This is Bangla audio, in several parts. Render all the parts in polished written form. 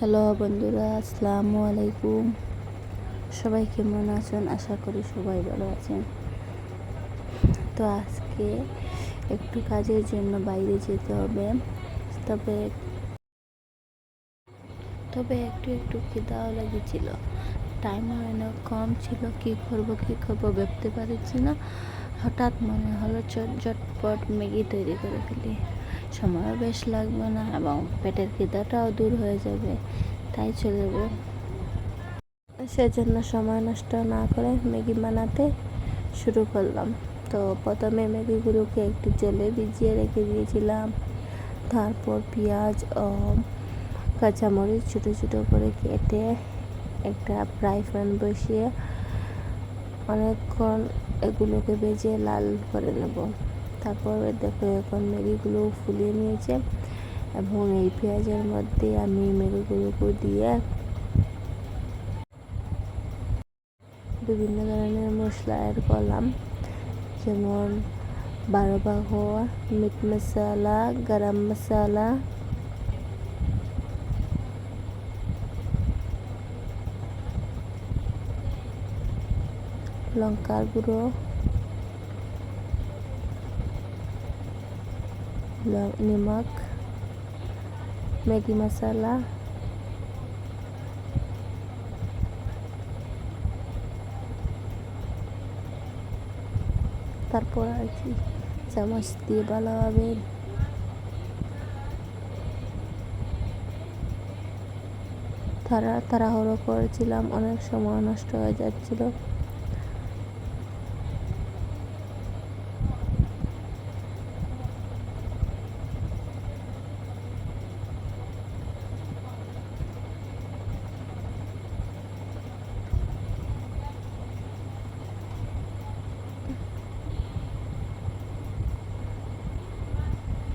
হ্যালো বন্ধুরা, আসসালামু আলাইকুম। সবাই কেমন আছেন? আশা করি সবাই ভালো আছেন। তো আজকে একটু কাজের জন্য বাইরে যেতে হবে। তবে তবে একটু খিদাও লেগেছিল। টাইম অনেক কম ছিল, কি করব ভাবতে পারছি না। হঠাৎ মনে হলো ঝটপট ম্যাগি তৈরি করে ফেলি। সময়ও বেশ লাগবে না এবং পেটের খিদাটাও দূর হয়ে যাবে, তাই চলে যাবো। সেজন্য সময় নষ্ট না করে ম্যাগি বানাতে শুরু করলাম। তো প্রথমে ম্যাগিগুলোকে একটু জলে ভিজিয়ে রেখে দিয়েছিলাম। তারপর পেঁয়াজ ও কাঁচামরিচ ছোটো ছোটো করে কেটে একটা ফ্রাই প্যান বসিয়ে অনেকক্ষণ এগুলোকে ভেজে লাল করে নেব। তারপর দেখো এখন ম্যাগিগুলো ফুলিয়ে নিয়েছে এবং এই পেঁয়াজের মধ্যে আমি ম্যাগিগুলোকে দিয়ে বিভিন্ন ধরনের মশলা অ্যাড করলাম, যেমন 12 ভাগ হওয়া মিট মশলা, গরম মশলা, লঙ্কার গুঁড়ো, নিমক, ম্যাগি মশলা, তারপর আর কি চামচ দিয়ে ভালোভাবে তাড়াহুড়ো করেছিলাম, অনেক সময় নষ্ট হয়ে যাচ্ছিল।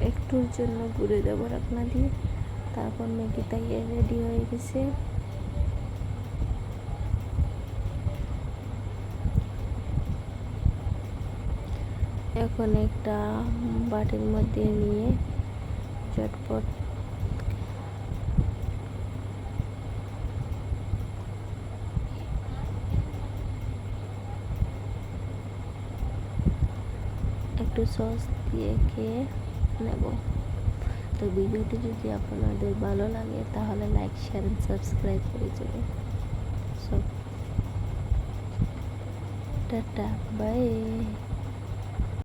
একটুর জন্য ঘুরে দেবো রাখনা দিয়ে। তারপর ম্যাগিটা রেডি হয়ে গেছে। এখন একটা বাটির মধ্যে নিয়ে চটপট একটু সস দিয়ে খেয়ে নেব। তো ভিডিওটি যদি আপনাদের ভালো লাগে তাহলে লাইক, শেয়ার এন্ড সাবস্ক্রাইব করে যাবেন। সব টাটা, বাই।